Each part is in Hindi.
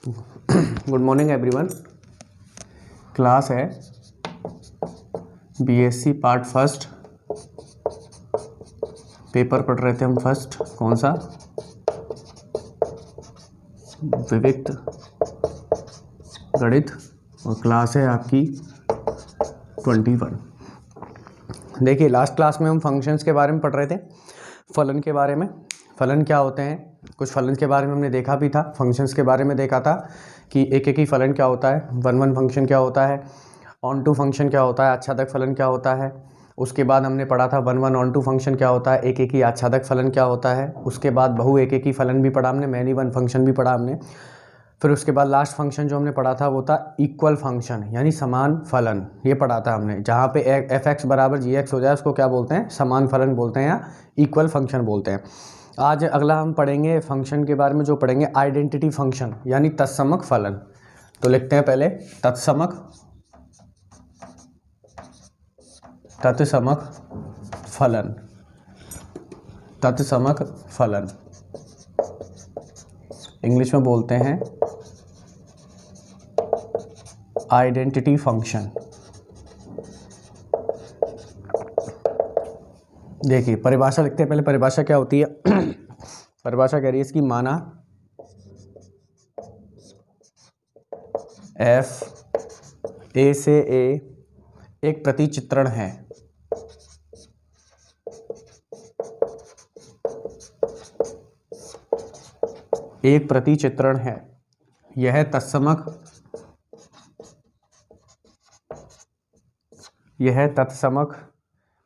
Good morning everyone. क्लास है बीएससी पार्ट फर्स्ट। पेपर पढ़ रहे थे हम फर्स्ट, कौन सा? विविक्त गणित। और क्लास है आपकी 21। देखिए, लास्ट क्लास में हम फंक्शंस के बारे में पढ़ रहे थे, फलन के बारे में। फलन क्या होते हैं, कुछ फलन के बारे में हमने देखा भी था। फंक्शंस के बारे में देखा था कि एक एक ही फलन क्या होता है, वन फंक्शन क्या होता है, ऑन टू फंक्शन क्या होता है, आच्छादक फलन क्या होता है। उसके बाद हमने पढ़ा था वन ऑन टू फंक्शन क्या होता है, एक एक ही आच्छादक फलन क्या होता है। उसके बाद बहु एक एक ही फलन भी पढ़ा हमने, मैनी वन फंक्शन भी पढ़ा हमने। फिर उसके बाद लास्ट फंक्शन जो हमने पढ़ा था वो था इक्वल फंक्शन, यानी समान फलन। ये पढ़ा था हमने, जहाँ पे एफ एक्स बराबर जी एक्स हो जाए उसको क्या बोलते हैं, समान फलन बोलते हैं या इक्वल फंक्शन बोलते हैं। आज अगला हम पढ़ेंगे फंक्शन के बारे में, जो पढ़ेंगे आइडेंटिटी फंक्शन यानी तत्समक फलन। तो लिखते हैं पहले तत्समक फलन। तत्समक फलन इंग्लिश में बोलते हैं आइडेंटिटी फंक्शन। देखिए परिभाषा लिखते हैं पहले। परिभाषा क्या होती है? परिभाषा कह रही है इसकी, माना एफ ए से ए एक प्रतिचित्रण है। एक प्रतिचित्रण है, यह तत्समक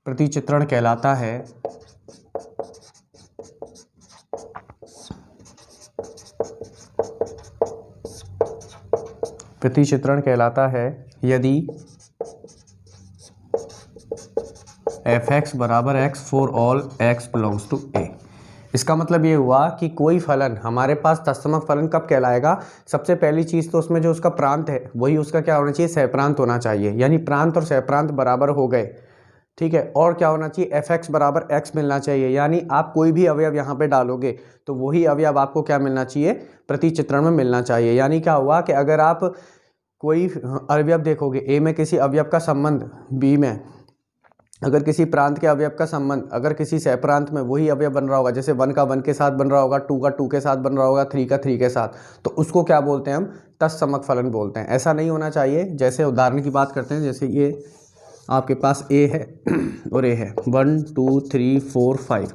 प्रतिचित्रण कहलाता है। प्रतिचित्रण कहलाता है यदि एफ एक्स बराबर X for all x belongs to A. इसका मतलब ये हुआ कि कोई फलन हमारे पास तत्समक फलन कब कहलाएगा? सबसे पहली चीज़ तो उसमें जो उसका प्रांत है वही उसका क्या होना चाहिए, सहप्रांत होना चाहिए। यानी प्रांत और सहप्रांत बराबर हो गए, ठीक है। और क्या होना चाहिए, एफ एक्स बराबर एक्स मिलना चाहिए। यानी आप कोई भी अवयव यहाँ पे डालोगे तो वही अवयव आपको क्या मिलना चाहिए, प्रतिचित्रण में मिलना चाहिए। यानी क्या हुआ कि अगर आप कोई अवयव देखोगे, ए में किसी अवयव का संबंध, बी में अगर किसी प्रांत के अवयव का संबंध अगर किसी सहप्रांत में वही अवयव बन रहा होगा, जैसे 1 का 1 के साथ बन रहा होगा, 2 का 2 के साथ बन रहा होगा, 3 का 3 के साथ, तो उसको क्या बोलते हैं हम, तत्समक फलन बोलते हैं। ऐसा नहीं होना चाहिए। जैसे उदाहरण की बात करते हैं, जैसे ये आपके पास ए है और ए है 1 2 3 4 5,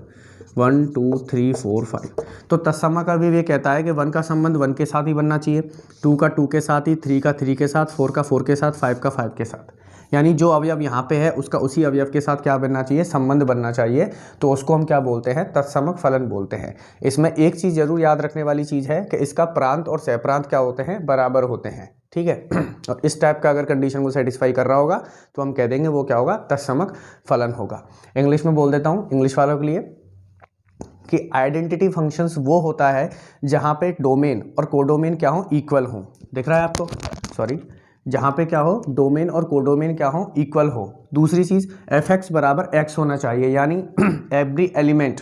1 2 3 4 5, तो तत्समक का भी ये कहता है कि 1 का संबंध 1 के साथ ही बनना चाहिए, 2 का 2 के साथ ही, 3 का 3 के साथ, 4 का 4 के साथ, 5 का 5 के साथ। यानी जो अवयव यहाँ पे है उसका उसी अवयव के साथ क्या बनना चाहिए, संबंध बनना चाहिए। तो उसको हम क्या बोलते हैं, तत्समक फलन बोलते हैं। इसमें एक चीज़ जरूर याद रखने वाली चीज़ है कि इसका प्रांत और सहप्रांत क्या होते हैं, बराबर होते हैं, ठीक है। और इस टाइप का अगर कंडीशन को सेटिस्फाई कर रहा होगा तो हम कह देंगे वो क्या होगा, तत्समक फलन होगा। इंग्लिश में बोल देता हूँ इंग्लिश वालों के लिए कि आइडेंटिटी फंक्शंस वो होता है जहाँ पे डोमेन और कोडोमेन क्या हो, इक्वल हो। दिख रहा है आपको? सॉरी, जहाँ पे क्या हो, डोमेन और कोडोमेन क्या हो, इक्वल हो। दूसरी चीज़ एफ एक्स बराबर एक्स होना चाहिए, यानी एवरी एलिमेंट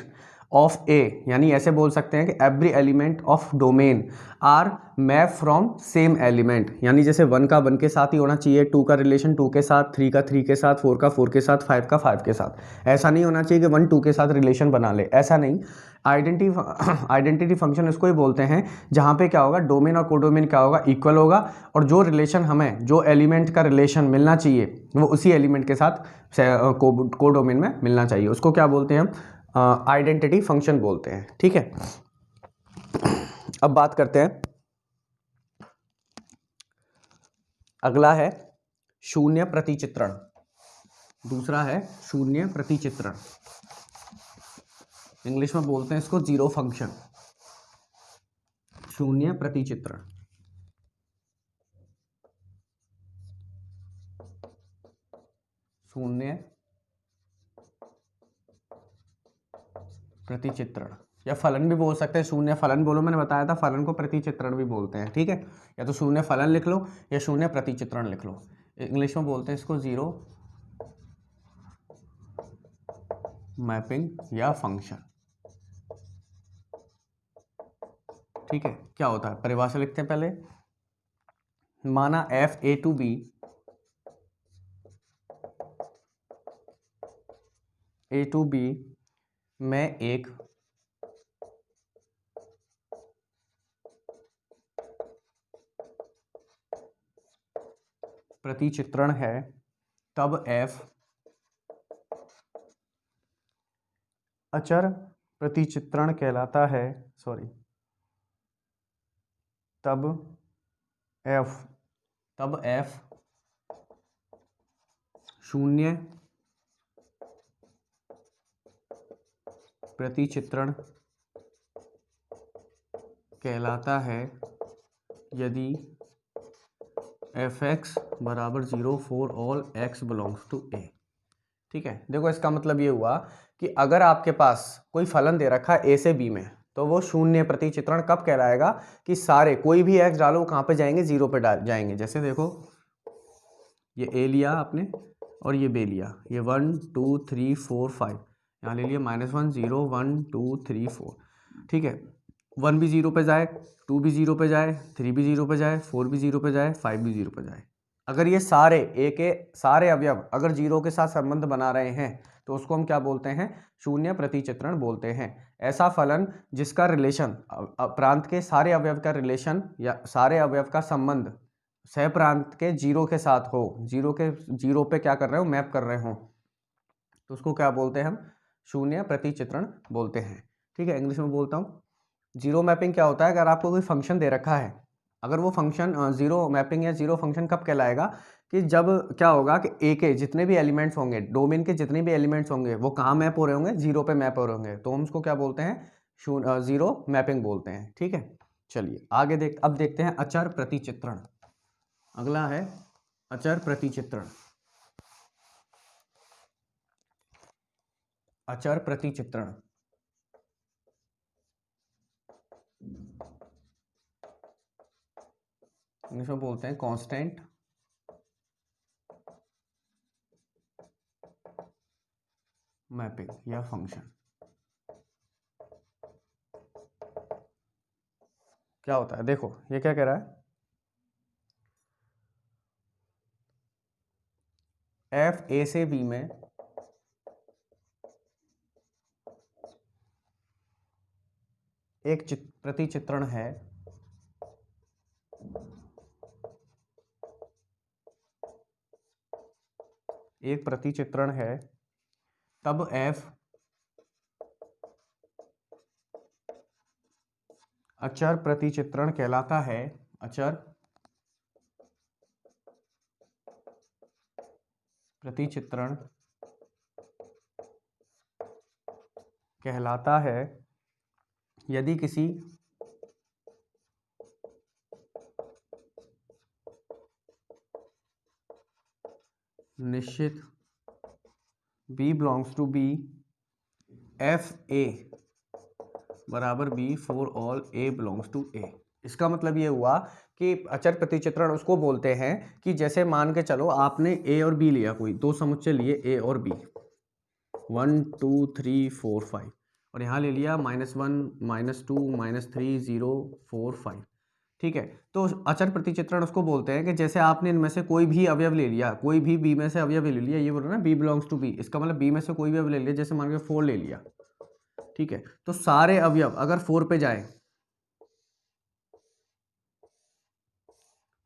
ऑफ ए, यानी ऐसे बोल सकते हैं कि every element of domain are map from same element. यानी जैसे 1 का 1 के साथ ही होना चाहिए, 2 का रिलेशन 2 के साथ, 3 का 3 के साथ, 4 का 4 के साथ, 5 का 5 के साथ। ऐसा नहीं होना चाहिए कि 1 2 के साथ रिलेशन बना ले, ऐसा नहीं। आइडेंटिटी फंक्शन इसको ही बोलते हैं जहाँ पे क्या होगा, डोमेन और कोडोमेन क्या होगा, इक्वल होगा। और जो रिलेशन हमें, जो एलिमेंट का रिलेशन मिलना चाहिए वो उसी एलिमेंट के साथ कोडोमेन में मिलना चाहिए। उसको क्या बोलते हैं हम, आइडेंटिटी फंक्शन बोलते हैं, ठीक है। अब बात करते हैं, अगला है शून्य प्रतिचित्रण। दूसरा है शून्य प्रतिचित्रण, इंग्लिश में बोलते हैं इसको जीरो फंक्शन। शून्य प्रतिचित्रण, शून्य प्रतिचित्रण या फलन भी बोल सकते हैं। शून्य फलन बोलो, मैंने बताया था फलन को प्रतिचित्रण भी बोलते हैं, ठीक है। या तो शून्य फलन लिख लो या शून्य प्रतिचित्रण लिख लो। इंग्लिश में बोलते हैं इसको जीरो मैपिंग या फंक्शन, ठीक है, क्या होता है, परिभाषा लिखते हैं पहले। माना f a to b, a to b में एक प्रतिचित्रण है, तब एफ अचर प्रतिचित्रण कहलाता है। सॉरी, तब एफ शून्य प्रतिचित्रण कहलाता है यदि एफ एक्स बराबर 0 for all x belongs to A. ठीक है, देखो इसका मतलब ये हुआ कि अगर आपके पास कोई फलन दे रखा है ए से बी में, तो वो शून्य प्रतिचित्रण कब कहलाएगा कि सारे कोई भी एक्स डालो कहाँ पे जाएंगे, 0 पे जाएंगे। जैसे देखो ये ए लिया आपने और ये बे लिया, ये 1 2 3 4 5, यहाँ ले लिया -1 0 1 2 3 4। ठीक है, 1 भी 0 पे जाए, 2 भी 0 पे जाए, 3 भी 0 पे जाए, 4 भी 0 पे जाए, 5 भी 0 पे जाए। अगर ये सारे ए के सारे अवयव अगर 0 के साथ संबंध बना रहे हैं तो उसको हम क्या बोलते हैं, शून्य प्रतिचित्रण बोलते हैं। ऐसा फलन जिसका रिलेशन प्रांत के सारे अवयव का रिलेशन या सारे अवयव का संबंध सह प्रांत के 0 के साथ हो, 0 पे क्या कर रहे हो, मैप कर रहे हो, तो उसको क्या बोलते हैं हम, शून्य प्रतिचित्रण बोलते हैं। ठीक है, इंग्लिश में बोलता हूँ, जीरो मैपिंग क्या होता है, अगर आपको कोई फंक्शन दे रखा है, अगर वो फंक्शन जीरो मैपिंग या जीरो फंक्शन कब कहलाएगा कि जब क्या होगा कि ए के जितने भी एलिमेंट्स होंगे, डोमेन के जितने भी एलिमेंट्स होंगे वो कहाँ मैप हो रहे होंगे, 0 पे मैप हो रहे होंगे, तो हम उसको क्या बोलते हैं, जीरो मैपिंग बोलते हैं। ठीक है, चलिए आगे अब देखते हैं अचर प्रतिचित्रण। अगला है अचर प्रतिचित्रण। अचर प्रतिचित्रण इंग्लिश में बोलते हैं कांस्टेंट मैपिंग या फंक्शन। क्या होता है, देखो ये क्या कह रहा है, एफ ए से बी में एक प्रतिचित्रण है, एक प्रतिचित्रण है, तब एफ अचर प्रतिचित्रण कहलाता है। अचर प्रतिचित्रण कहलाता है यदि किसी निश्चित b belongs to b, f a बराबर b for all a belongs to a। इसका मतलब ये हुआ कि अचर प्रतिचित्रण उसको बोलते हैं कि जैसे मान के चलो आपने a और b लिया, कोई दो समुच्चय लिए a और b, 1 2 3 4 5, और यहाँ ले लिया -1 -2 -3 0 4 5। ठीक है, तो अचर प्रतिचित्रण उसको बोलते हैं कि जैसे आपने इनमें से कोई भी अवयव ले लिया, कोई भी बी में से अवयव ले लिया, ये बोल रहे ना बी बिलोंग्स टू बी, इसका मतलब बी में से कोई भी अवयव ले लिया, जैसे मान के 4 ले लिया। ठीक है, तो सारे अवयव अगर 4 पे जाए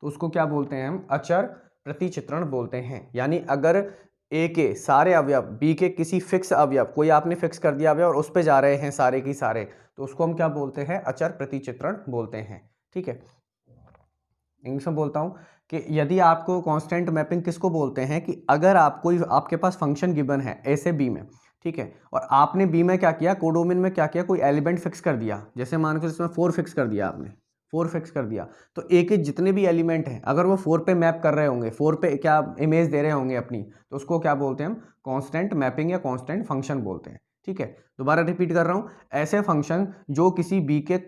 तो उसको क्या बोलते हैं हम, अचर प्रतिचित्रण बोलते हैं। यानी अगर ए के सारे अवयव बी के किसी फिक्स अवयव, कोई आपने फिक्स कर दिया अवयव और उस पे जा रहे हैं सारे की सारे, तो उसको हम क्या बोलते हैं, अचर प्रतिचित्रण बोलते हैं। ठीक है, इंग्लिश में बोलता हूँ कि यदि आपको कांस्टेंट मैपिंग किसको बोलते हैं, कि अगर आप कोई आपके पास फंक्शन गिवन है ए से बी में, ठीक है, और आपने बी में क्या किया, कोडोमेन में क्या किया, कोई एलिमेंट फिक्स कर दिया, जैसे मान के इसमें 4 फिक्स कर दिया आपने, 4 फिक्स कर दिया, तो ए के जितने भी एलिमेंट हैं अगर वो 4 पे मैप कर रहे होंगे, 4 पे क्या इमेज दे रहे होंगे अपनी, तो उसको क्या बोलते हैं हम, कांस्टेंट मैपिंग या कांस्टेंट फंक्शन बोलते हैं। ठीक है, दोबारा रिपीट कर रहा हूँ, ऐसे फंक्शन जो किसी बी के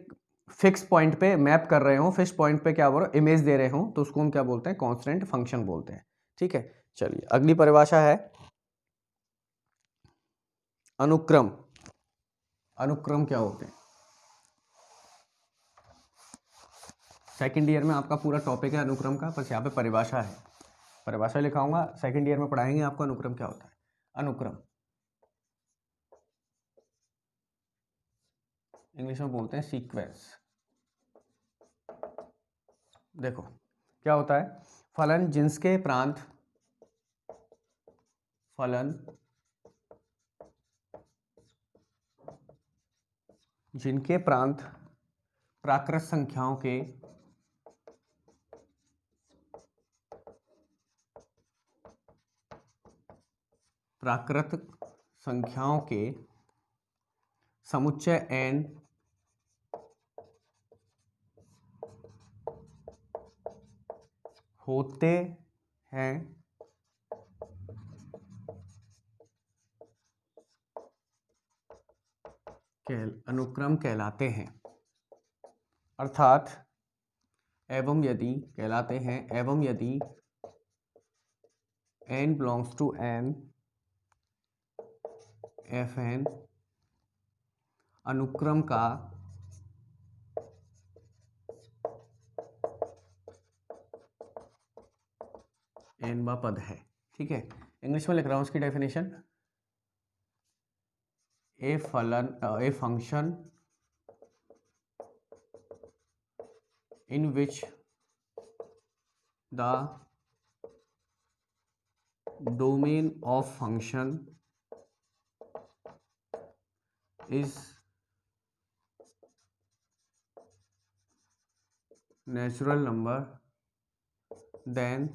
फिक्स पॉइंट पे मैप कर रहे हो, फिक्स पॉइंट पे क्या बोल रहे इमेज दे रहे हो, तो उसको हम क्या बोलते हैं, कांस्टेंट फंक्शन बोलते हैं। ठीक है, चलिए अगली परिभाषा है अनुक्रम। अनुक्रम क्या होते हैं, सेकंड ईयर में आपका पूरा टॉपिक है अनुक्रम का, बस यहाँ पे परिभाषा है, परिभाषा लिखाऊंगा। सेकंड ईयर में पढ़ाएंगे आपको अनुक्रम क्या होता है। अनुक्रम इंग्लिश में बोलते हैं सीक्वेंस। देखो क्या होता है, फलन जिनके प्रांत, फलन जिनके प्रांत प्राकृत संख्याओं के समुच्चय n होते हैं, अनुक्रम कहलाते हैं। अर्थात एवं यदि कहलाते हैं, एवं यदि n belongs to n, fn अनुक्रम का nवा पद है। ठीक है, इंग्लिश में लिख रहा हूं उसकी definition. A function in which the domain of function is natural number, then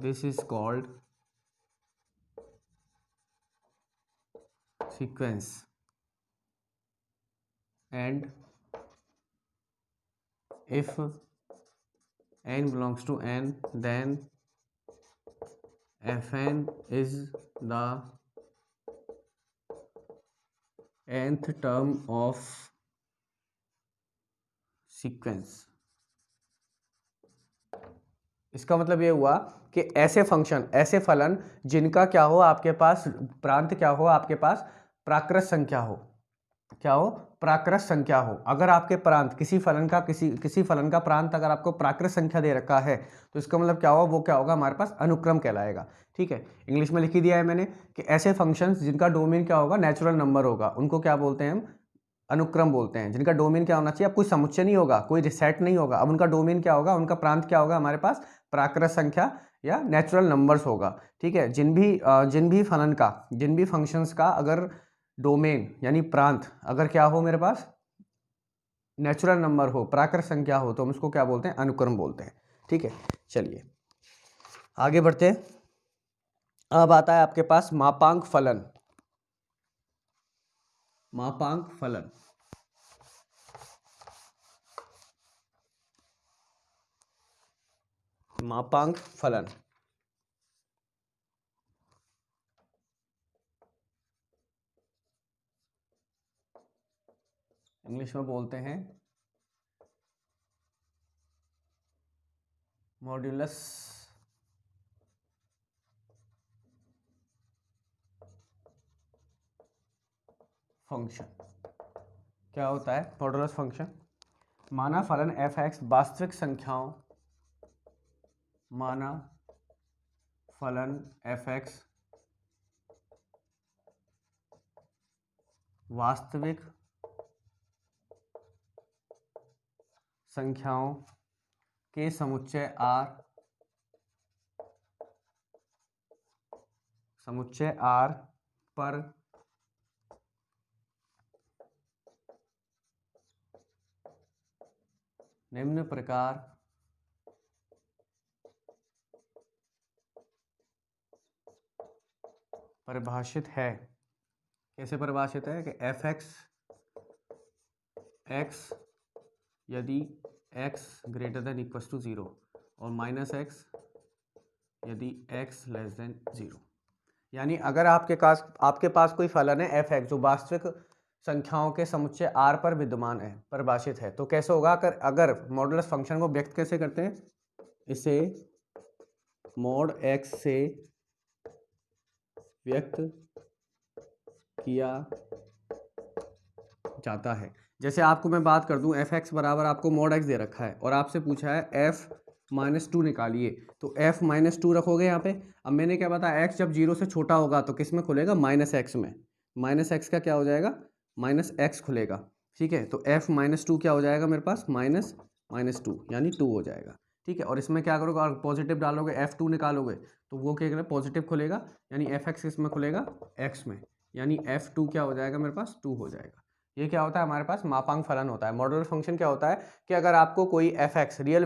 this is called sequence, and if n belongs to n, then fn is the nth term of sequence। इसका मतलब ये हुआ कि ऐसे फंक्शन, ऐसे फलन जिनका क्या हो आपके पास प्रांत, क्या हो आपके पास प्राकृत संख्या हो, क्या हो प्राकृत संख्या हो। अगर आपके प्रांत किसी फलन का प्रांत अगर आपको प्राकृत संख्या दे रखा है तो इसका मतलब क्या होगा, वो क्या होगा हमारे पास अनुक्रम कहलाएगा। ठीक है, इंग्लिश में लिख ही दिया है मैंने कि ऐसे फंक्शंस जिनका डोमेन क्या होगा, नेचुरल नंबर होगा, उनको क्या बोलते हैं हम, अनुक्रम बोलते हैं। जिनका डोमेन क्या होना चाहिए, अब कोई समुच्चय नहीं होगा, कोई सेट नहीं होगा, अब उनका डोमेन क्या होगा, उनका प्रांत क्या होगा हमारे पास प्राकृत संख्या या नेचुरल नंबर्स होगा। ठीक है, जिन भी फलन का, जिन भी फंक्शंस का अगर डोमेन यानी प्रांत अगर क्या हो मेरे पास नेचुरल नंबर हो, प्राकृत संख्या हो, तो हम उसको क्या बोलते हैं, अनुक्रम बोलते हैं। ठीक है, चलिए आगे बढ़ते हैं। अब आता है आपके पास मापांक फलन। मापांक फलन, मापांक फलन इंग्लिश में बोलते हैं मॉड्यूलस फंक्शन। क्या होता है मॉड्यूलस फंक्शन, माना फलन f(x) वास्तविक संख्याओं, माना फलन f(x) वास्तविक संख्याओं के समुच्चय R पर निम्न प्रकार परिभाषित है। कैसे परिभाषित है कि f(x) यदि x greater than equal to 0 और -x यदि x लेस देन 0। यानी अगर आपके पास कोई फलन है f(x) जो वास्तविक संख्याओं के समुच्चय R पर विद्यमान है, परिभाषित है, तो कैसे होगा, अगर मॉडुलस फंक्शन को व्यक्त कैसे करते हैं, इसे mod x से व्यक्त किया जाता है। जैसे आपको मैं बात कर दूं एफ एक्स बराबर आपको मॉड एक्स दे रखा है और आपसे पूछा है एफ माइनस टू निकालिए, तो एफ माइनस टू रखोगे यहाँ पे। अब मैंने क्या बताया, एक्स जब जीरो से छोटा होगा तो किस में खुलेगा, माइनस एक्स में। माइनस एक्स का क्या हो जाएगा, माइनस एक्स खुलेगा। ठीक है, तो एफ माइनस टू क्या हो जाएगा मेरे पास, माइनस माइनस टू यानी टू हो जाएगा। ठीक है, और इसमें क्या करोगे, और पॉजिटिव डालोगे, एफ टू निकालोगे तो वो क्या करेगा, पॉजिटिव खुलेगा, यानी एफ एक्स किस में खुलेगा, एक्स में, यानी एफ टू क्या हो जाएगा मेरे पास, टू हो जाएगा। ये क्या होता है हमारे पास, मापांक फलन होता है। मॉडुलर फंक्शन क्या होता है कि अगर आपको कोई एफ एक्स रियल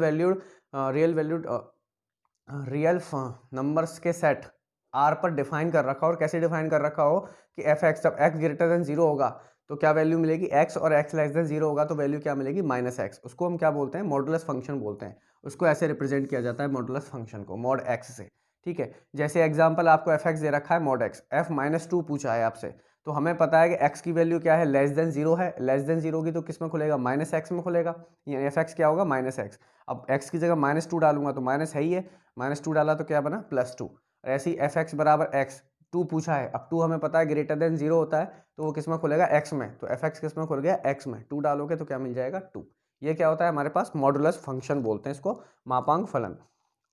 नंबर्स के सेट आर पर डिफाइन कर रखा हो, और कैसे डिफाइन कर रखा हो कि एफ एक्स जब एक्स ग्रेटर देन जीरो होगा तो क्या वैल्यू मिलेगी, एक्स, और एक्स लेस देन जीरो होगा तो वैल्यू क्या मिलेगी, माइनस एक्स। उसको हम क्या बोलते हैं, मॉडुलस फंक्शन बोलते हैं। उसको ऐसे रिप्रेजेंट किया जाता है मॉडुलस फंक्शन को, मॉड एक्स से। ठीक है, जैसे एग्जांपल आपको एफ एक्स दे रखा है mod x, F minus two पूछा है आपसे, तो हमें पता है कि x की वैल्यू क्या है, लेस देन जीरो है, लेस देन जीरो की तो किस में खुलेगा, माइनस एक्स में खुलेगा, यानी एफ एक्स क्या होगा, माइनस एक्स। अब x की जगह माइनस टू डालूंगा तो माइनस है ही है, माइनस टू डाला तो क्या बना, प्लस टू। ऐसे ही एफ एक्स बराबर एक्स, टू पूछा है, अब टू हमें पता है ग्रेटर देन जीरो होता है तो वो किस में खुलेगा, एक्स में, तो एफ एक्स किस में खुल गया, एक्स में, टू डालोगे तो क्या मिल जाएगा, टू। ये क्या होता है हमारे पास, मॉडुलस फंक्शन बोलते हैं इसको, मापांक फलन।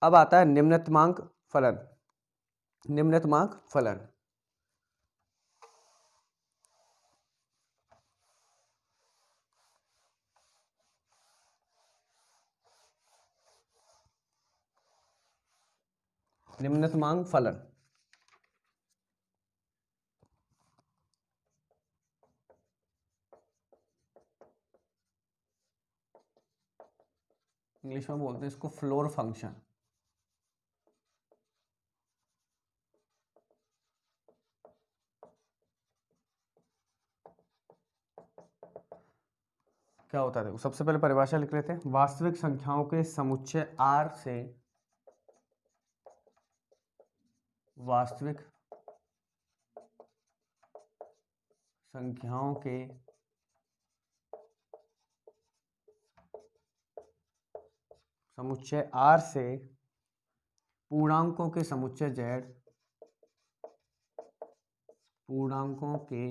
अब आता है निम्नतमांक फलन। निम्नतमांक फलन, निम्नतमांक फलन, इंग्लिश में बोलते हैं इसको फ्लोर फंक्शन। क्या होता है, देखो सबसे पहले परिभाषा लिख लेते हैं, वास्तविक संख्याओं के समुच्चय आर से, वास्तविक संख्याओं के समुच्चय आर से पूर्णांकों के समुच्चय जेड, पूर्णांकों के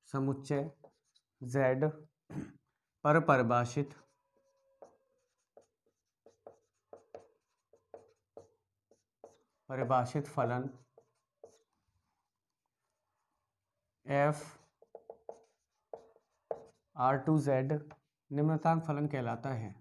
समुच्चय z पर परिभाषित फलन f R2Z निम्नतांक फलन कहलाता है।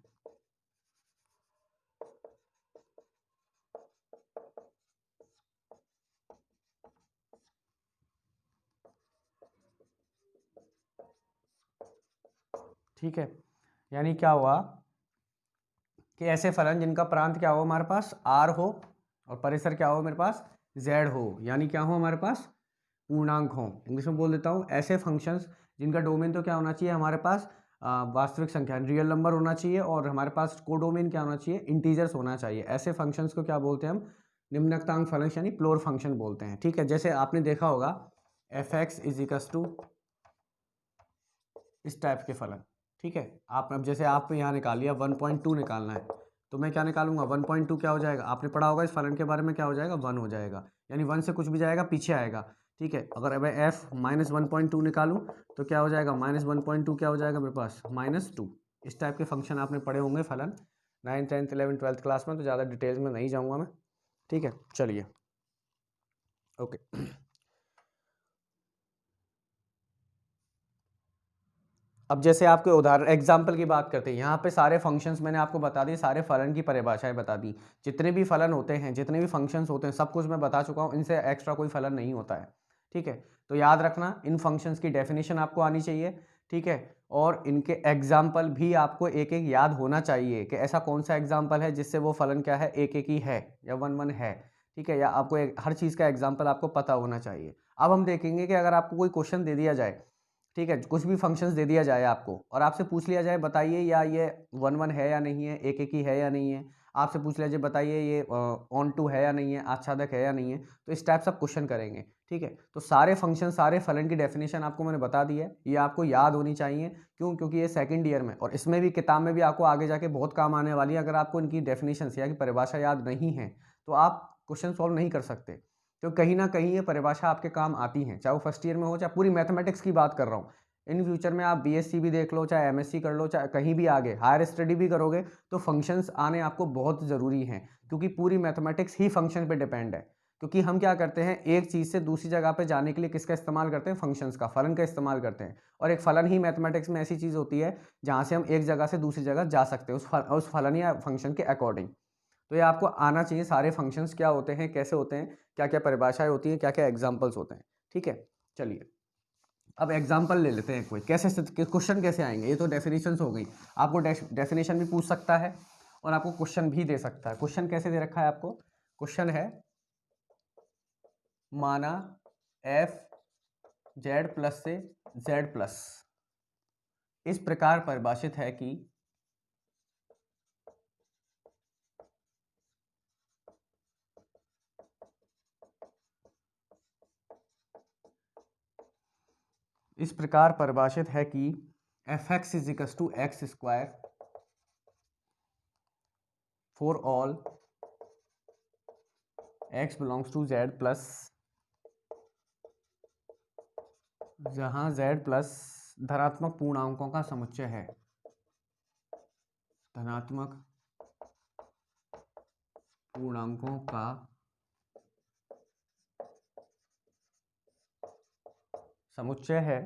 ठीक है, यानी क्या हुआ कि ऐसे फलन जिनका प्रांत क्या हो हमारे पास, R हो, और परिसर क्या हो मेरे पास, Z हो, यानी क्या हो हमारे पास, पूर्णांक हो। इंग्लिश में बोल देता हूँ, ऐसे फंक्शंस जिनका डोमेन तो क्या होना चाहिए हमारे पास, वास्तविक संख्या रियल नंबर होना चाहिए, और हमारे पास कोडोमेन क्या होना चाहिए, इंटीजर्स होना चाहिए। ऐसे फंक्शंस को क्या बोलते हैं हम, निम्नतांक फलन यानी प्लोर फंक्शन बोलते हैं। ठीक है, जैसे आपने देखा होगा f x is equals to इस टाइप के फलन। ठीक है, आप अब जैसे आप यहाँ निकाल लिया 1.2 निकालना है, तो मैं क्या निकालूंगा, 1.2 क्या हो जाएगा, आपने पढ़ा होगा इस फलन के बारे में, क्या हो जाएगा, 1 हो जाएगा, यानी 1 से कुछ भी जाएगा पीछे आएगा। ठीक है, अगर मैं एफ माइनस 1.2 निकालूं तो क्या हो जाएगा, माइनस 1.2 क्या हो जाएगा मेरे पास, माइनस टू। इस टाइप के फंक्शन आपने पढ़े होंगे फलन 9th 10th 11th 12th class में, तो ज़्यादा डिटेल्स में नहीं जाऊँगा मैं। ठीक है, चलिए ओके। अब जैसे आपके उदाहरण एग्जाम्पल की बात करते हैं, यहाँ पे सारे फंक्शंस मैंने आपको बता दिए, सारे फलन की परिभाषाएं बता दी, जितने भी फलन होते हैं, जितने भी फंक्शंस होते हैं, सब कुछ मैं बता चुका हूँ, इनसे एक्स्ट्रा कोई फलन नहीं होता है। ठीक है, तो याद रखना इन फंक्शंस की डेफिनेशन आपको आनी चाहिए। ठीक है, और इनके एग्जाम्पल भी आपको एक एक याद होना चाहिए कि ऐसा कौन सा एग्जाम्पल है जिससे वो फलन क्या है, एक एक ही है या वन वन है। ठीक है, या आपको हर चीज़ का एग्जाम्पल आपको पता होना चाहिए। अब हम देखेंगे कि अगर आपको कोई क्वेश्चन दे दिया जाए, ठीक है, कुछ भी फंक्शंस दे दिया जाए आपको, और आपसे पूछ लिया जाए बताइए या ये वन वन है या नहीं है, एक एक ही है या नहीं है, आपसे पूछ लिया जाए बताइए ये ऑन टू है या नहीं है, आच्छादक है या नहीं है, तो इस टाइप सब क्वेश्चन करेंगे। ठीक है, तो सारे फंक्शन सारे फलन की डेफिनेशन आपको मैंने बता दी है, ये आपको याद होनी चाहिए। क्यों, क्योंकि ये सेकंड ईयर में और इसमें भी किताब में भी आपको आगे जाके बहुत काम आने वाली है। अगर आपको इनकी डेफिनेशन या कि परिभाषा याद नहीं है तो आप क्वेश्चन सॉल्व नहीं कर सकते। तो कहीं ना कहीं ये परिभाषा आपके काम आती है, चाहे वो फर्स्ट ईयर में हो, चाहे पूरी मैथमेटिक्स की बात कर रहा हूँ। इन फ्यूचर में आप बीएससी भी देख लो, चाहे एमएससी कर लो, चाहे कहीं भी आगे हायर स्टडी भी करोगे, तो फंक्शंस आने आपको बहुत ज़रूरी हैं, क्योंकि पूरी मैथमेटिक्स ही फंक्शन पे डिपेंड है। क्योंकि हम क्या करते हैं, एक चीज़ से दूसरी जगह पे जाने के लिए किसका इस्तेमाल करते हैं, फंक्शंस का, फलन का इस्तेमाल करते हैं। और एक फलन ही मैथमेटिक्स में ऐसी चीज़ होती है जहाँ से हम एक जगह से दूसरी जगह जा सकते हैं उस फलन या फंक्शन के अकॉर्डिंग। तो ये आपको आना चाहिए, सारे फंक्शंस क्या होते हैं, कैसे होते हैं, क्या क्या परिभाषाएं होती हैं, क्या क्या एग्जाम्पल्स होते हैं। ठीक है, चलिए अब एग्जाम्पल ले लेते हैं कोई। कैसे क्वेश्चन कैसे आएंगे, ये तो डेफिनेशंस हो गई। आपको डेफिनेशन भी पूछ सकता है और आपको क्वेश्चन भी दे सकता है। क्वेश्चन कैसे दे रखा है आपको, क्वेश्चन है माना f z प्लस से z प्लस इस प्रकार परिभाषित है कि इस प्रकार परिभाषित है कि f x is equal to x square for all x belongs to z plus, जहां जेड प्लस धनात्मक पूर्णांकों का समुच्चय है, धनात्मक पूर्णांकों का समुच्चय है,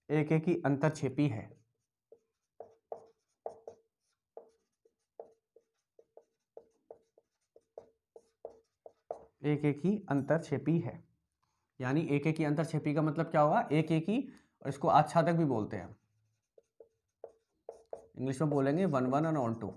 एक एक की अंतरछेपी है। एक एक ही अंतरछेपी है, यानी एक एक ही अंतरछेपी का मतलब क्या हुआ, एक एक ही, और इसको आच्छादक भी बोलते हैं, इंग्लिश में बोलेंगे वन वन और ऑन टू।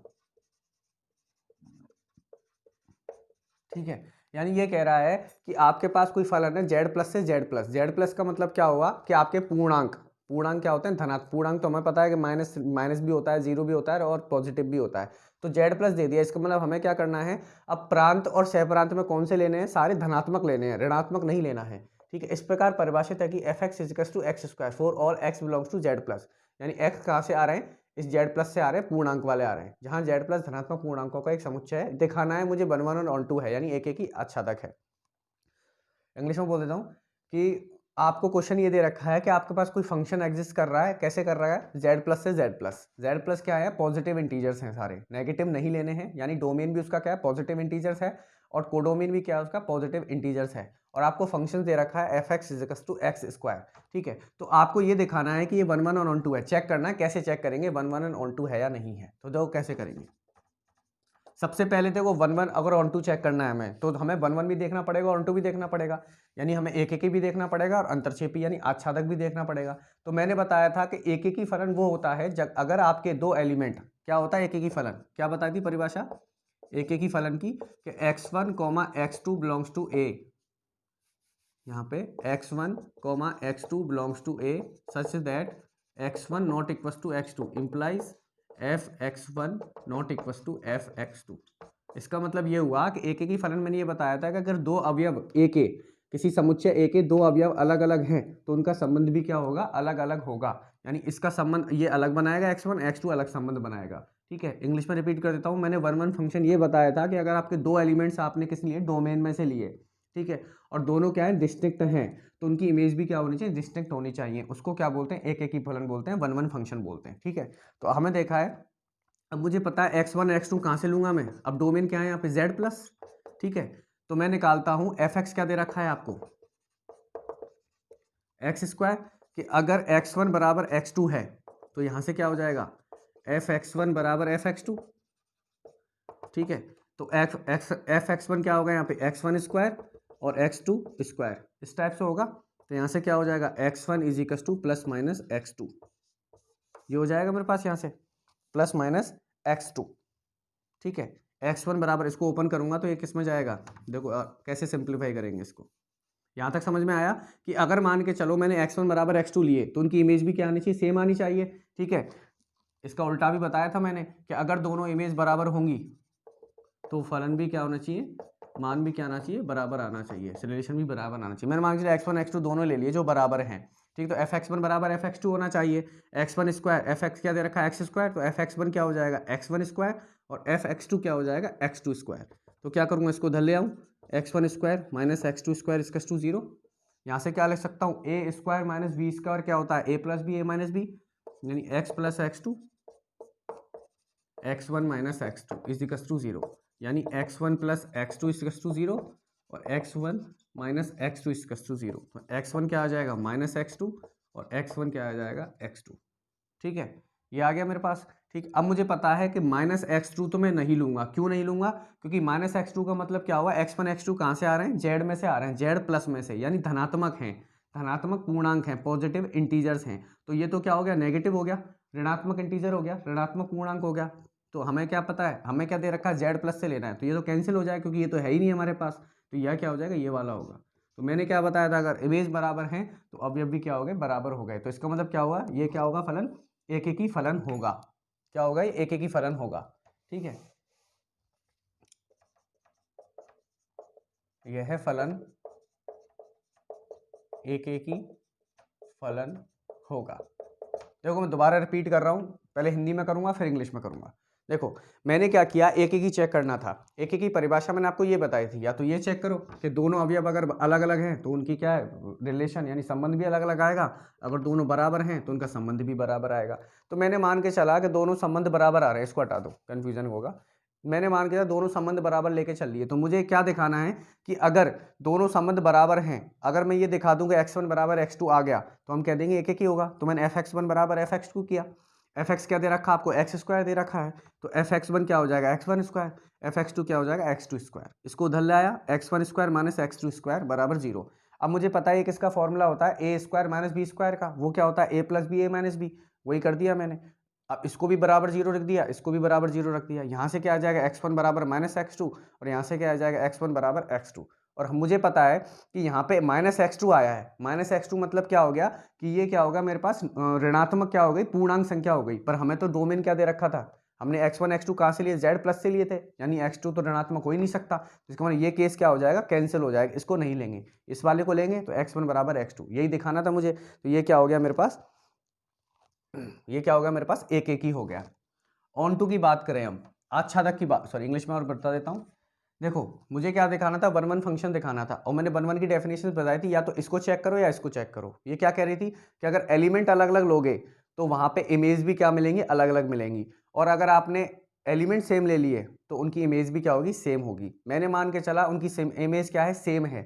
ठीक है, यानी ये कह रहा है कि आपके पास कोई फलन है जेड प्लस से जेड प्लस। जेड प्लस का मतलब क्या हुआ कि आपके पूर्णांक, पूर्णांक क्या होते हैं, धनात्मक पूर्णांक तो हमें पता है कि माइनस माइनस भी होता है, जीरो भी होता है और पॉजिटिव भी होता है। तो जेड प्लस दे दिया, इसका मतलब हमें क्या करना है, अब प्रांत और सहप्रांत में कौन से लेने हैं, सारे धनात्मक लेने हैं, ऋणात्मक नहीं लेना है। ठीक है, इस प्रकार परिभाषित है कि f x is equal to x square for all x belongs to z plus, यानी एक्स कहाँ से आ रहे हैं, इस जेड प्लस से आ रहे हैं, पूर्णांक वाले आ रहे हैं, जहां जेड प्लस धनात्मक पूर्णांकों का एक समुच्चय है। दिखाना है मुझे वन वन और ऑन टू है, यानी एक एक ही आच्छादक है। इंग्लिश में बोल देता हूँ कि आपको क्वेश्चन ये दे रखा है कि आपके पास कोई फंक्शन एग्जिस्ट कर रहा है, कैसे कर रहा है, जेड प्लस से जेड प्लस। जेड प्लस क्या है, पॉजिटिव इंटीजर्स हैं सारे, नेगेटिव नहीं लेने हैं, यानी डोमेन भी उसका क्या है, पॉजिटिव इंटीजर्स है, और कोडोमेन भी क्या है उसका, पॉजिटिव इंटीजर्स है। और आपको फंक्शन दे रखा है f x is equal to x square. ठीक है, तो आपको ये दिखाना है कि ये वन वन और ऑन टू है, चेक करना है। कैसे चेक करेंगे वन वन और ऑन टू है या नहीं है, तो देखो कैसे करेंगे। सबसे पहले देखो वन वन अगर ऑन टू चेक करना है हमें, तो हमें वन वन भी देखना पड़ेगा, ऑन टू भी देखना पड़ेगा, यानी हमें एक एक भी देखना पड़ेगा और अंतरछेपी यानी आच्छादक भी देखना पड़ेगा। तो मैंने बताया था कि एक एक ही फलन वो होता है जब अगर आपके दो एलिमेंट, क्या होता है एक एक ही फलन, क्या बताई थी परिभाषा एक एक ही फलन की, कि x1 x2 बिलोंग्स टू ए, यहाँ पे x1 x2 belongs to a such that x1 not equal to x2 implies f x1 not equal to f x2। इसका मतलब ये हुआ कि एक ही फलन मैंने ये बताया था कि अगर दो अवयव ए के, किसी समुच्चय ए के दो अवयव अलग अलग हैं तो उनका संबंध भी क्या होगा, अलग अलग होगा। यानी इसका संबंध ये अलग बनाएगा x1, x2 अलग संबंध बनाएगा। ठीक है, इंग्लिश में रिपीट कर देता हूँ, मैंने वन वन फंक्शन ये बताया था कि अगर आपके दो एलिमेंट्स आपने किस लिए, डोमेन में से लिए, ठीक है, और दोनों क्या है, डिस्टिंक्ट हैं, तो उनकी इमेज भी क्या होनी चाहिए, डिस्टिंक्ट होनी चाहिए। उसको क्या बोलते हैं, एक एक ही फलन बोलते हैं, वन वन फंक्शन बोलते हैं। ठीक है, तो हमें देखा है, अब मुझे पता है x1 x2 कहाँ से लूंगा मैं, अब डोमेन क्या है यहाँ पे z प्लस। ठीक है, तो मैं निकालता हूं एफ एक्स क्या दे रखा है आपको, एक्स स्क्वायर, कि अगर x1 बराबर x2 है तो यहां से क्या हो जाएगा, एफ x1 बराबर एफ x2। ठीक है, तो एफ x1 क्या होगा यहाँ पे, x1 स्क्वायर और x2 स्क्वायर, इस टाइप से होगा। तो यहां से क्या हो जाएगा, x1 is equal two plus minus x2, ये हो जाएगा मेरे पास यहाँ से प्लस माइनस x2। ठीक है, x1 बराबर, इसको ओपन करूंगा तो ये किस में जाएगा, देखो कैसे सिंप्लीफाई करेंगे इसको। यहां तक समझ में आया कि अगर मान के चलो मैंने x1 बराबर x2 लिए तो उनकी इमेज भी क्या आनी चाहिए, सेम आनी चाहिए। ठीक है, इसका उल्टा भी बताया था मैंने कि अगर दोनों इमेज बराबर होंगी तो फलन भी क्या होना चाहिए, मान भी क्या आना चाहिए, बराबर आना चाहिए, रिलेशन भी बराबर आना चाहिए। मैंने मान लीजिए x1 x2 दोनों ले लिए जो बराबर हैं। ठीक, तो एफ x1 बराबर एफ x2 होना चाहिए। x1 स्क्वायर, एफ एक्स क्या दे रखा है, एक्स स्क्वायर, तो एफ x1 क्या हो जाएगा, x1 स्क्वायर, और एफ x2 क्या हो जाएगा, x2 स्क्वायर। तो क्या करूँगा, इसको धर ले आऊँ, x1 square minus x2 square इसका टू 0। यहाँ से क्या लिख सकता हूँ, a square minus b square क्या होता है, a plus b a minus b, यानी x plus x2 x1 minus x2 is equals to 0, यानी x1 plus x2 is equals to 0 और x1 minus x2 is equals to 0। तो x1 क्या आ जाएगा माइनस x2 और x1 क्या आ जाएगा x2। ठीक है, ये आ गया मेरे पास। ठीक, अब मुझे पता है कि माइनस x2 तो मैं नहीं लूंगा। क्यों नहीं लूंगा, क्योंकि माइनस x2 का मतलब क्या हुआ, x1 x2 कहाँ से आ रहे हैं, z में से आ रहे हैं, z प्लस में से, यानी धनात्मक हैं, धनात्मक पूर्णांक हैं, पॉजिटिव इंटीजर्स हैं। तो ये तो क्या हो गया, नेगेटिव हो गया, ऋणात्मक इंटीजर हो गया, ऋणात्मक पूर्णांक हो गया। तो हमें क्या पता है, हमें क्या दे रखा है, z प्लस से लेना है, तो ये तो कैंसिल हो जाए क्योंकि ये तो है ही नहीं हमारे पास। तो यह क्या हो जाएगा, ये वाला होगा। तो मैंने क्या बताया था, अगर इमेज बराबर हैं तो अवयव भी क्या हो गए, बराबर हो गए। तो इसका मतलब क्या हुआ, ये क्या होगा, फलन एक एक ही फलन होगा। क्या होगा, ये एक एक ही फलन होगा। ठीक है, यह है फलन एक एक ही फलन होगा। देखो मैं दोबारा रिपीट कर रहा हूं, पहले हिंदी में करूंगा फिर इंग्लिश में करूंगा। देखो मैंने क्या किया, एक एक ही चेक करना था। एक एक ही परिभाषा मैंने आपको ये बताई थी, या तो ये चेक करो कि दोनों अवयव अगर अलग अलग हैं तो उनकी क्या है रिलेशन, यानी संबंध भी अलग अलग आएगा। अगर दोनों बराबर हैं तो उनका संबंध भी बराबर आएगा। तो मैंने मान के चला कि दोनों संबंध बराबर आ रहे हैं, इसको हटा दो कन्फ्यूजन होगा। मैंने मान के चला दोनों संबंध बराबर लेके चल लिए, तो मुझे क्या दिखाना है कि अगर दोनों संबंध बराबर हैं, अगर मैं ये दिखा दूं कि x1 बराबर x2 आ गया तो हम कह देंगे एक एक ही होगा। तो मैंने fx1 बराबर fx2 किया। fx क्या दे रखा आपको, x स्क्वायर दे रखा है, तो fx1 क्या हो जाएगा x1 स्क्वायर, fx2 क्या हो जाएगा x2 स्क्वायर। इसको उधर ले आया, x1 square minus x2 square बराबर 0। अब मुझे पता है किसका फॉर्मूला होता है, ए स्क्वायर माइनस बी स्क्वायर का। वो क्या होता है, a plus b a minus B, वही कर दिया मैंने। अब इसको भी बराबर 0 रख दिया, इसको भी बराबर 0 रख दिया। यहाँ से क्या आ जाएगा, x1 बराबर माइनस x2 और यहाँ से क्या आ जाएगा x1 बराबर x2। और मुझे पता है कि यहाँ पे माइनस x2 आया है। माइनस x2 मतलब क्या हो गया कि ये क्या होगा मेरे पास, ऋणात्मक क्या हो गई, पूर्णांक संख्या हो गई। पर हमें तो डोमेन क्या दे रखा था, हमने x1 x2 कहाँ से लिए, z प्लस से लिए थे, यानी x2 तो ऋणात्मक हो ही नहीं सकता। इसका मतलब ये केस क्या हो जाएगा, कैंसिल हो जाएगा, इसको नहीं लेंगे, इस वाले को लेंगे। तो x1 बराबर x2 यही दिखाना था मुझे। तो ये क्या हो गया मेरे पास, ये क्या हो गया मेरे पास, एक एक ही हो गया। ऑन टू की बात करें हम, आच्छादक की बात, सॉरी इंग्लिश में और बता देता हूँ। देखो मुझे क्या दिखाना था, वन वन फंक्शन दिखाना था, और मैंने वन वन की डेफिनेशन बताई थी, या तो इसको चेक करो या इसको चेक करो। ये क्या कह रही थी कि अगर एलिमेंट अलग अलग लोगे तो वहां पे इमेज भी क्या मिलेंगी, अलग अलग मिलेंगी। और अगर आपने एलिमेंट सेम ले लिए तो उनकी इमेज भी क्या होगी, सेम होगी। मैंने मान के चला उनकी सेम इमेज क्या है, सेम है।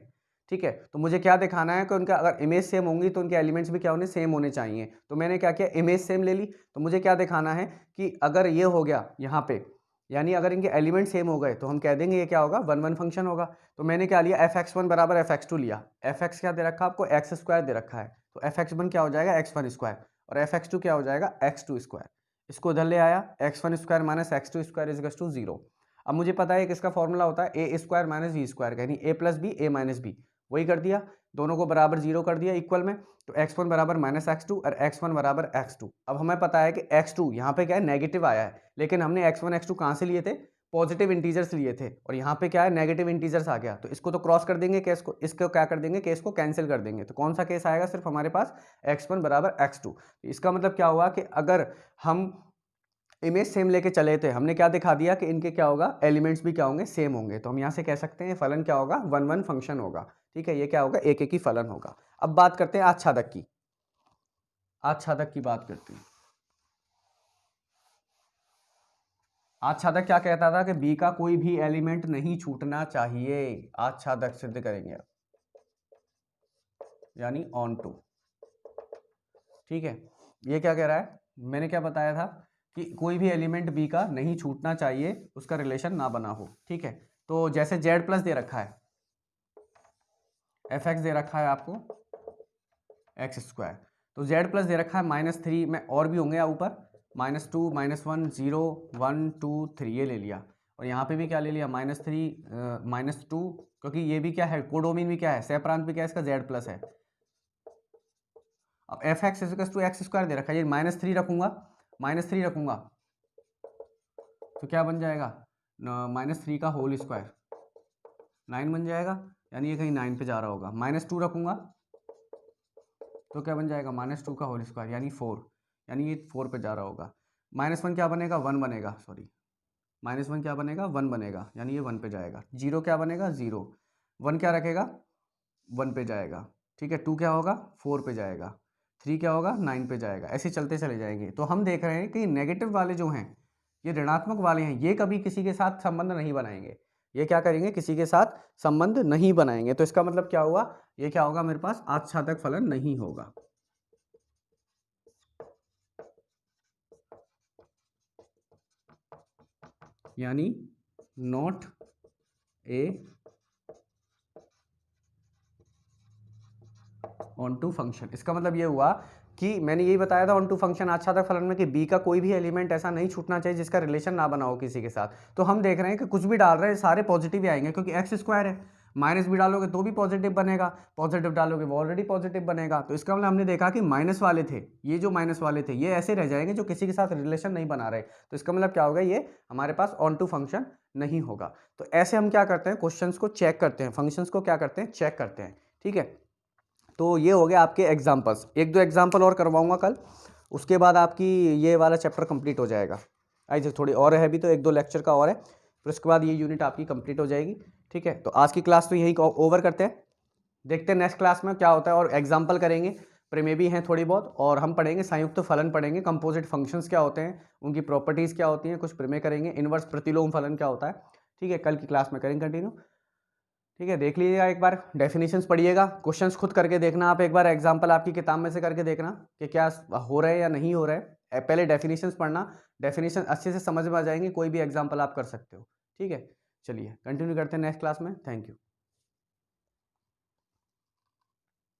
ठीक है, तो मुझे क्या दिखाना है कि उनका अगर इमेज सेम होंगी तो उनके एलिमेंट्स भी क्या होने, सेम होने चाहिए। तो मैंने क्या किया, इमेज सेम ले ली। तो मुझे क्या दिखाना है कि अगर ये हो गया यहाँ पे, यानी अगर इनके एलिमेंट सेम हो गए तो हम कह देंगे ये क्या होगा, वन वन फंक्शन होगा। तो मैंने क्या लिया, fx1 बराबर fx2 लिया। fx क्या दे रखा है आपको, x स्क्वायर दे रखा है, तो fx1 क्या हो जाएगा x1 स्क्वायर और fx2 क्या हो जाएगा x2 स्क्वायर। इसको इधर ले आया, x1 square minus x2 square is equal to 0। अब मुझे पता है कि इसका फॉर्मूला होता है ए स्क्वायर माइनस बी स्क्वायर का, यानी ए plus b a minus B, वही कर दिया, दोनों को बराबर 0 कर दिया इक्वल में। तो x1 बराबर माइनस x2 और x1 बराबर x2। अब हमें पता है कि x2 यहाँ पे क्या है, नेगेटिव आया है, लेकिन हमने x1 x2 कहाँ से लिए थे, पॉजिटिव इंटीजर्स लिए थे, और यहाँ पे क्या है, नेगेटिव इंटीजर्स आ गया। तो इसको तो क्रॉस कर देंगे केस को, इसको क्या कर देंगे, केस को कैंसिल कर देंगे। तो कौन सा केस आएगा, सिर्फ हमारे पास x1 बराबर x2। इसका मतलब क्या हुआ कि अगर हम इमेज सेम लेके चले थे, हमने क्या दिखा दिया कि इनके क्या होगा, एलिमेंट्स भी क्या होंगे, सेम होंगे। तो हम यहाँ से कह सकते हैं फलन क्या होगा, वन वन फंक्शन होगा। ठीक है, ये क्या होगा, एक एक ही फलन होगा। अब बात करते हैं आच्छादक की, आच्छादक की बात करते हैं। आच्छादक क्या कहता था कि बी का कोई भी एलिमेंट नहीं छूटना चाहिए, आच्छादक सिद्ध करेंगे यानी ऑन टू। ठीक है, ये क्या कह रहा है, मैंने क्या बताया था कि कोई भी एलिमेंट बी का नहीं छूटना चाहिए, उसका रिलेशन ना बना हो। ठीक है, तो जैसे जेड प्लस दे रखा है, एफ एक्स दे रखा है आपको एक्स स्क्वायर, तो जेड प्लस दे रखा है -3 में, और भी होंगे ऊपर -2 -1 0 1 2 3, ये ले लिया। और यहाँ पे भी क्या ले लिया, -3 -2, क्योंकि ये भी क्या है, कोडोमिन भी क्या है, सह प्रांत भी क्या है इसका, जेड प्लस है। अब F X to x square दे रखा है, ये -3 रखूंगा, -3 रखूंगा तो क्या बन जाएगा, -3 का होल स्क्वायर 9 बन जाएगा, यानी ये कहीं 9 पे जा रहा होगा। -2 रखूंगा तो क्या बन जाएगा, -2 का होल स्क्वायर यानी 4, यानी ये 4 पे जा रहा होगा। -1 क्या बनेगा, 1 बनेगा, सॉरी -1 क्या बनेगा, 1 बनेगा, यानी ये 1 पे जाएगा। 0 क्या बनेगा, 0, 1 क्या रखेगा, 1 पे जाएगा, ठीक है। 2 क्या होगा, 4 पे जाएगा, 3 क्या होगा, 9 पे जाएगा, ऐसे चलते चले जाएंगे। तो हम देख रहे हैं कि नेगेटिव वाले जो हैं, ये ऋणात्मक वाले हैं, ये कभी किसी के साथ संबंध नहीं बनाएंगे। ये क्या करेंगे, किसी के साथ संबंध नहीं बनाएंगे। तो इसका मतलब क्या हुआ, ये क्या होगा, मेरे पास आच्छादक फलन नहीं होगा। यानी not a onto function. इसका मतलब ये हुआ कि मैंने यही बताया था ऑन टू फंक्शन आच्छादक फलन में कि बी का कोई भी एलिमेंट ऐसा नहीं छूटना चाहिए जिसका रिलेशन ना बना हो किसी के साथ। तो हम देख रहे हैं कि कुछ भी डाल रहे हैं सारे पॉजिटिव ही आएंगे, क्योंकि एक्स स्क्वायर है, माइनस भी डालोगे तो भी पॉजिटिव बनेगा, पॉजिटिव डालोगे वो ऑलरेडी पॉजिटिव बनेगा। तो इसका मतलब हमने देखा कि माइनस वाले थे, ये जो माइनस वाले थे ये ऐसे रह जाएंगे जो किसी के साथ रिलेशन नहीं बना रहे। तो इसका मतलब क्या होगा, ये हमारे पास ऑन टू फंक्शन नहीं होगा। तो ऐसे हम क्या करते हैं, क्वेश्चंस को चेक करते हैं, फंक्शंस को क्या करते हैं, चेक करते हैं, ठीक है। तो ये हो गया आपके एग्जाम्पल्स, एक दो एग्जाम्पल और करवाऊंगा कल, उसके बाद आपकी ये वाला चैप्टर कंप्लीट हो जाएगा। आई थोड़ी और है भी, तो एक दो लेक्चर का और है, फिर उसके बाद ये यूनिट आपकी कंप्लीट हो जाएगी, ठीक है। तो आज की क्लास तो यही ओवर करते हैं, देखते हैं नेक्स्ट क्लास में क्या होता है, और एग्जाम्पल करेंगे, प्रमेय भी हैं थोड़ी बहुत, और हम पढ़ेंगे संयुक्त फलन पढ़ेंगे, कंपोजिट फंक्शंस क्या होते हैं, उनकी प्रॉपर्टीज़ क्या होती हैं, कुछ प्रमेय करेंगे, इनवर्स प्रतिलोम फलन क्या होता है, ठीक है। कल की क्लास में करेंगे कंटिन्यू, ठीक है। देख लीजिएगा एक बार, डेफिनेशंस पढ़िएगा, क्वेश्चंस खुद करके देखना आप एक बार, एग्जांपल आपकी किताब में से करके देखना कि क्या हो रहा है या नहीं हो रहा है। पहले डेफिनेशंस पढ़ना, डेफिनेशन अच्छे से समझ में आ जाएंगे, कोई भी एग्जांपल आप कर सकते हो, ठीक है। चलिए कंटिन्यू करते हैं नेक्स्ट क्लास में, थैंक यू।